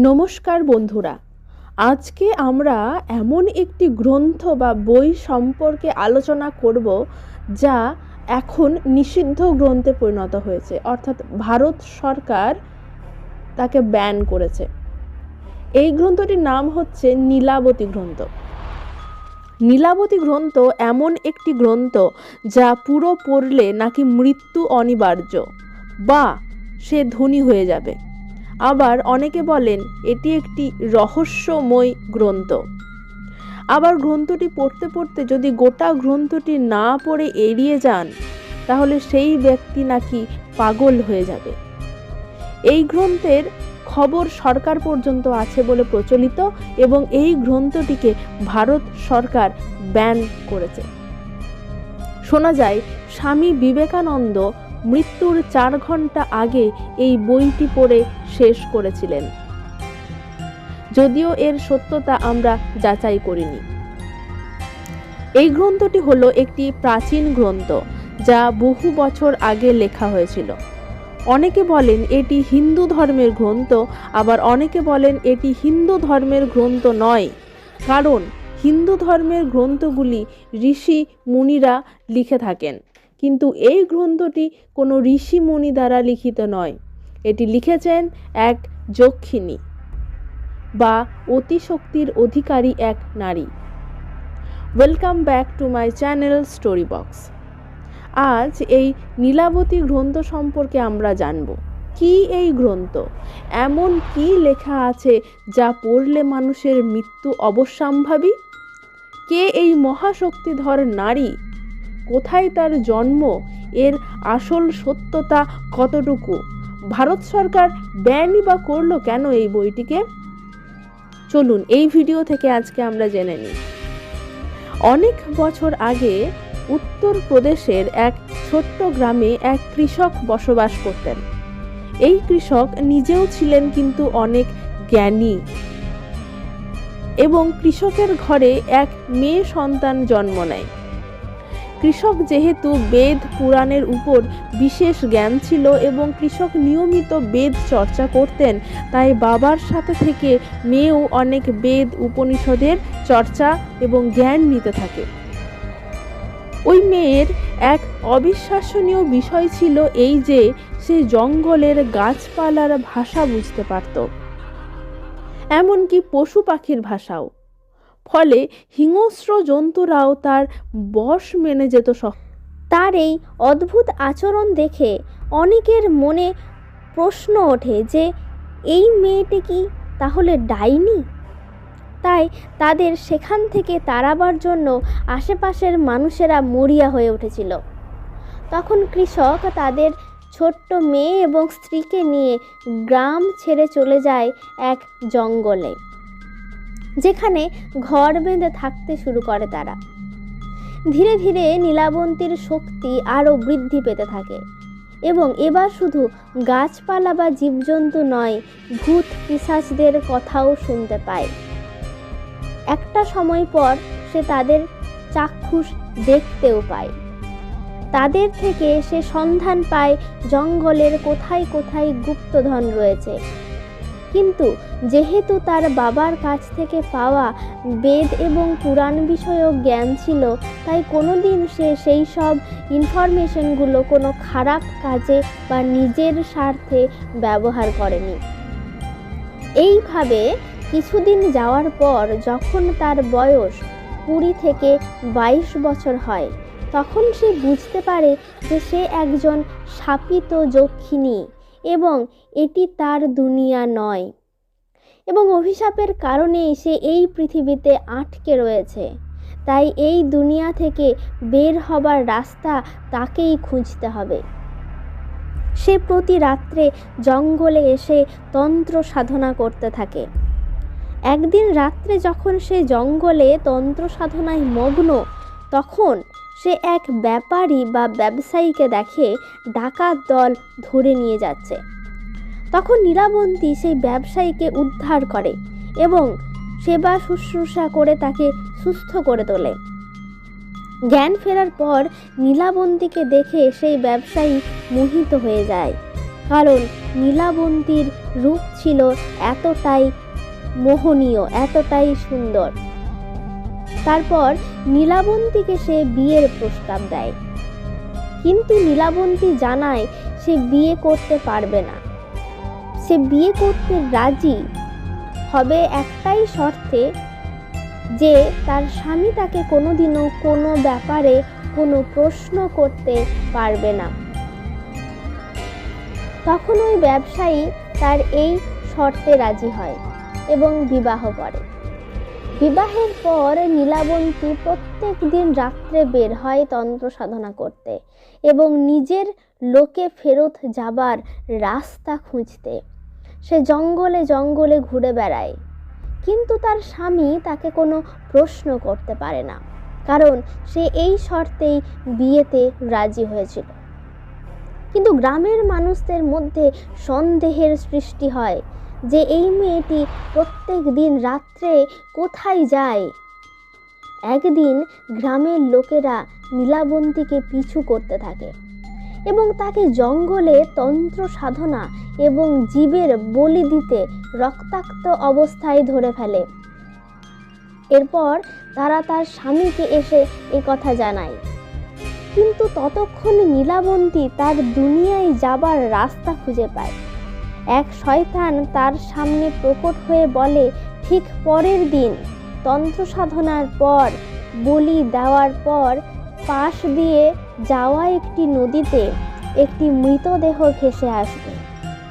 নমস্কার বন্ধুরা, আজকে আমরা এমন একটি গ্রন্থ বা বই সম্পর্কে আলোচনা করব যা এখন নিষিদ্ধ গ্রন্থে পরিণত হয়েছে, অর্থাৎ ভারত সরকার তাকে ব্যান করেছে। এই গ্রন্থটির নাম হচ্ছে নীলাবতী গ্রন্থ। নীলাবতী গ্রন্থ এমন একটি গ্রন্থ যা পুরো পড়লে নাকি মৃত্যু অনিবার্য বা সে ধনী হয়ে যাবে। আবার অনেকে বলেন এটি একটি রহস্যময় গ্রন্থ। আবার গ্রন্থটি পড়তে পড়তে যদি গোটা গ্রন্থটি না পড়ে এড়িয়ে যান তাহলে সেই ব্যক্তি নাকি পাগল হয়ে যাবে। এই গ্রন্থের খবর সরকার পর্যন্ত আছে বলে প্রচলিত এবং এই গ্রন্থটিকে ভারত সরকার ব্যান করেছে। শোনা যায় স্বামী বিবেকানন্দ মৃত্যুর 4 ঘন্টা আগে এই বইটি পড়ে শেষ করেছিলেন, যদিও এর সত্যতা আমরা যাচাই করিনি। এই গ্রন্থটি হলো একটি প্রাচীন গ্রন্থ যা বহু বছর আগে লেখা হয়েছিল। অনেকে বলেন এটি হিন্দু ধর্মের গ্রন্থ, আবার অনেকে বলেন এটি হিন্দু ধর্মের গ্রন্থ নয়, কারণ হিন্দু ধর্মের গ্রন্থগুলি ঋষি মুনিরা লিখে থাকেন, কিন্তু এই গ্রন্থটি কোনো ঋষি মুনি দ্বারা লিখিত নয়। এটি লিখেছেন এক যক্ষিণী বা অতিশক্তির অধিকারী এক নারী। Welcome back to my channel story box. আজ এই নীলাবতী গ্রন্থ সম্পর্কে আমরা জানব। কি এই গ্রন্থ? এমন কি লেখা আছে যা পড়লে মানুষের মৃত্যু অবশ্যম্ভাবী? কে এই মহাশক্তিধর নারী? কোথায় তার জন্ম? এর আসল সত্যতা কতটুকু? ভারত সরকার ব্যানই বা করলো কেন এই বইটিকে? চলুন এই ভিডিও থেকে আজকে আমরা জেনে নিই। অনেক বছর আগে উত্তর প্রদেশের এক ছোট্ট গ্রামে এক কৃষক বসবাস করতেন। এই কৃষক নিজেও ছিলেন কিন্তু অনেক জ্ঞানী, এবং কৃষকের ঘরে এক মেয়ে সন্তান জন্ম নেয়। কৃষক যেহেতু বেদ পুরাণের উপর বিশেষ জ্ঞান ছিল এবং কৃষক নিয়মিত বেদ চর্চা করতেন, তাই বাবার সাথে থেকে মেয়েও অনেক বেদ উপনিষদের চর্চা এবং জ্ঞান নিতে থাকে। ওই মেয়ের এক অবিশ্বাসনীয় বিষয় ছিল এই যে সে জঙ্গলের গাছপালার ভাষা বুঝতে পারত, এমনকি পশু পাখির ভাষাও। ফলে হিংস্র জন্তুরাও তার বশ মেনে যেত। তার এই অদ্ভুত আচরণ দেখে অনেকের মনে প্রশ্ন ওঠে যে এই মেয়েটি কি তাহলে ডাইনি? তাই তাদের সেখান থেকে তাড়াবার জন্য আশেপাশের মানুষেরা মরিয়া হয়ে উঠেছিল। তখন কৃষক তাদের ছোট্ট মেয়ে এবং স্ত্রীকে নিয়ে গ্রাম ছেড়ে চলে যায় এক জঙ্গলে, যেখানে ঘর বেঁধে থাকতে শুরু করে তারা। ধীরে ধীরে নীলাবন্তীর শক্তি আরও বৃদ্ধি পেতে থাকে এবং এবার শুধু গাছপালা বা জীবজন্তু নয়, ভূত পিশাচদের কথাও শুনতে পায়। একটা সময় পর সে তাদের চাক্ষুষ দেখতেও পায়। তাদের থেকে সে সন্ধান পায় জঙ্গলের কোথায় কোথায় গুপ্তধন রয়েছে, কিন্তু যেহেতু তার বাবার কাছ থেকে পাওয়া বেদ এবং পুরাণ বিষয়ক জ্ঞান ছিল, তাই কোনোদিন সে সেই সব ইনফরমেশনগুলো কোনো খারাপ কাজে বা নিজের স্বার্থে ব্যবহার করেনি। এইভাবে কিছুদিন যাওয়ার পর যখন তার বয়স 20 থেকে 22 বছর হয়, তখন সে বুঝতে পারে যে সে একজন শাপিত যক্ষিণী এবং এটি তার দুনিয়া নয়, এবং অভিশাপের কারণে সে এই পৃথিবীতে আটকে রয়েছে। তাই এই দুনিয়া থেকে বের হবার রাস্তা তাকেই খুঁজতে হবে। সে প্রতি রাত্রে জঙ্গলে এসে তন্ত্র সাধনা করতে থাকে। একদিন রাত্রে যখন সে জঙ্গলে তন্ত্র সাধনায় মগ্ন, তখন সে এক ব্যাপারী বা ব্যবসায়ীকে দেখে ডাকাত দল ধরে নিয়ে যাচ্ছে। তখন নীলাবন্তী সেই ব্যবসায়ীকে উদ্ধার করে এবং সেবা শুশ্রূষা করে তাকে সুস্থ করে তোলে। জ্ঞান ফেরার পর নীলাবন্তীকে দেখে সেই ব্যবসায়ী মোহিত হয়ে যায় কারণ নীলাবন্তীর রূপ ছিল এতটাই মোহনীয়, এতটাই সুন্দর। তারপর নীলাবন্তীকে সে বিয়ের প্রস্তাব দেয়, কিন্তু নীলাবন্তী জানায় সে বিয়ে করতে পারবে না। সে বিয়ে করতে রাজি হবে একটাই শর্তে, যে তার স্বামী তাকে কোনোদিনও কোনো ব্যাপারে কোনো প্রশ্ন করতে পারবে না। তখন ওই ব্যবসায়ী তার এই শর্তে রাজি হয় এবং বিবাহ করে। বিবাহের পর নীলাবন্তী প্রত্যেক দিন রাত্রে বের হয় তন্ত্র সাধনা করতে এবং নিজের লোকে ফেরত যাবার রাস্তা খুঁজতে। সে জঙ্গলে জঙ্গলে ঘুরে বেড়ায়, কিন্তু তার স্বামী তাকে কোনো প্রশ্ন করতে পারে না, কারণ সে এই শর্তেই বিয়েতে রাজি হয়েছিল। কিন্তু গ্রামের মানুষদের মধ্যে সন্দেহের সৃষ্টি হয় যে এই মেয়েটি প্রত্যেক দিন রাত্রে কোথায় যায়। একদিন গ্রামের লোকেরা নীলাবন্তীকে পিছু করতে থাকে এবং তাকে জঙ্গলে তন্ত্র সাধনা এবং জীবের বলি দিতে রক্তাক্ত অবস্থায় ধরে ফেলে। এরপর তারা তার স্বামীকে এসে এ কথা জানায়, কিন্তু ততক্ষণে নীলাবন্তী তার দুনিয়ায় যাবার রাস্তা খুঁজে পায়। এক শয়তান তার সামনে প্রকট হয়ে বলে, ঠিক পরের দিন তন্ত্র সাধনার পর, বলি দেওয়ার পর পাশ দিয়ে যাওয়া একটি নদীতে একটি মৃতদেহ ভেসে আসবে।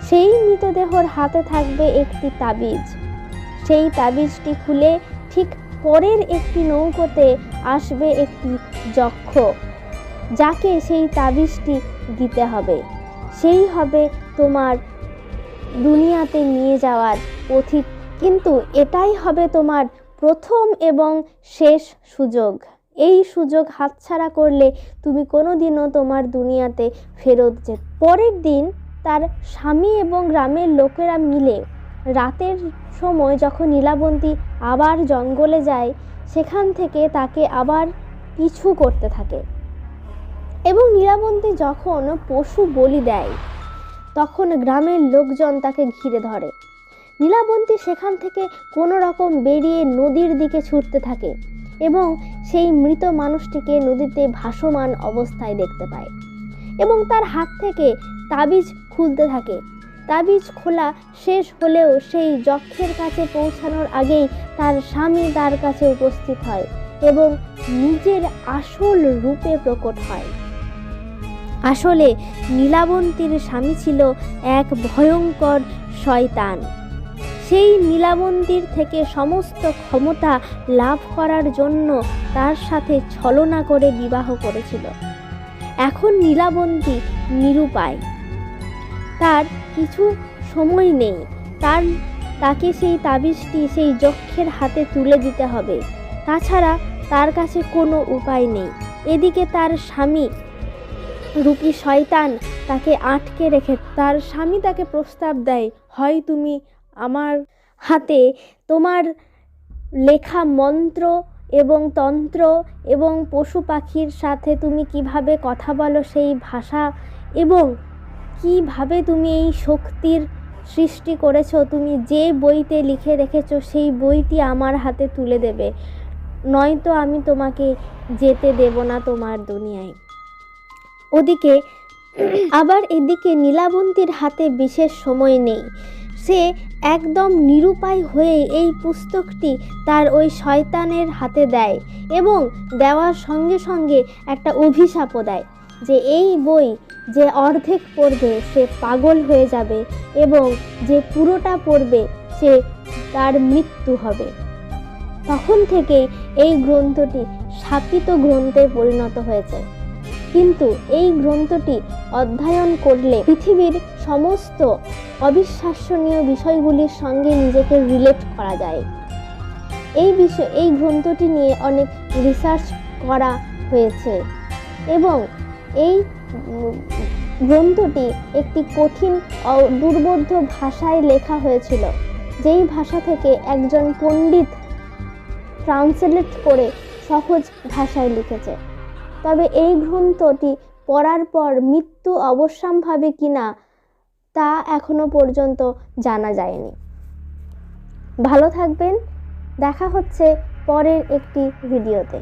সেই মৃতদেহর হাতে থাকবে একটি তাবিজ। সেই তাবিজটি খুলে ঠিক পরের একটি নৌকোতে আসবে একটি যক্ষ, যাকে সেই তাবিজটি দিতে হবে। সেই হবে তোমার দুনিয়াতে নিয়ে যাওয়ার পথিক, কিন্তু এটাই হবে তোমার প্রথম এবং শেষ সুযোগ। এই সুযোগ হাতছাড়া করলে তুমি কোনোদিনও তোমার দুনিয়াতে ফেরত যেতে। পরের দিন তার স্বামী এবং গ্রামের লোকেরা মিলে রাতের সময় যখন নীলাবন্তী আবার জঙ্গলে যায়, সেখান থেকে তাকে আবার পিছু করতে থাকে এবং নীলাবন্তী যখন পশু বলি দেয়, তখন গ্রামের লোকজন তাকে ঘিরে ধরে। নীলাবন্তী সেখান থেকে কোনো রকম বেরিয়ে নদীর দিকে ছুটতে থাকে এবং সেই মৃত মানুষটিকে নদীতে ভাসমান অবস্থায় দেখতে পায় এবং তার হাত থেকে তাবিজ খুলতে থাকে। তাবিজ খোলা শেষ হলেও সেই যক্ষের কাছে পৌঁছানোর আগেই তার স্বামী তার কাছে উপস্থিত হয় এবং নিজের আসল রূপে প্রকট হয়। আসলে নীলাবন্তীর স্বামী ছিল এক ভয়ঙ্কর শয়তান। সেই নীলাবন্তীর থেকে সমস্ত ক্ষমতা লাভ করার জন্য তার সাথে ছলনা করে বিবাহ করেছিল। এখন নীলাবন্তী নিরুপায়, তার কিছু সময় নেই, তাকে সেই তাবিজটি সেই যক্ষের হাতে তুলে দিতে হবে, তাছাড়া তার কাছে কোনো উপায় নেই। এদিকে তার স্বামী রূপী শয়তান তাকে আটকে রেখে, তার স্বামী তাকে প্রস্তাব দেয়, হয় তুমি আমার হাতে তোমার লেখা মন্ত্র এবং তন্ত্র এবং পশু পাখির সাথে তুমি কিভাবে কথা বলো সেই ভাষা এবং কিভাবে তুমি এই শক্তির সৃষ্টি করেছো, তুমি যে বইতে লিখে রেখেছো সেই বইটি আমার হাতে তুলে দেবে, নয়তো আমি তোমাকে যেতে দেব না তোমার দুনিয়ায়। ওদিকে আবার এদিকে নীলাবন্তীর হাতে বিশেষ সময় নেই। সে একদম নিরুপায় হয়ে এই পুস্তকটি তার ওই শয়তানের হাতে দেয় এবং দেওয়ার সঙ্গে সঙ্গে একটা অভিশাপও দেয় যে এই বই যে অর্ধেক পড়বে সে পাগল হয়ে যাবে এবং যে পুরোটা পড়বে সে তার মৃত্যু হবে। তখন থেকে এই গ্রন্থটি শাপিত গ্রন্থে পরিণত হয়েছে। কিন্তু এই গ্রন্থটি অধ্যয়ন করলে পৃথিবীর সমস্ত অবিশ্বাসনীয় বিষয়গুলির সঙ্গে নিজেকে রিলেট করা যায়। এই গ্রন্থটি নিয়ে অনেক রিসার্চ করা হয়েছে এবং এই গ্রন্থটি একটি কঠিন দুর্বোধ্য ভাষায় লেখা হয়েছিল, যেই ভাষা থেকে একজন পণ্ডিত ট্রান্সলেট করে সহজ ভাষায় লিখেছে। তবে এই গ্রন্থটি পড়ার পর মৃত্যু অবশ্যম্ভাবী কিনা তা এখনো পর্যন্ত জানা যায়নি। ভালো থাকবেন, দেখা হচ্ছে পরের একটি ভিডিওতে।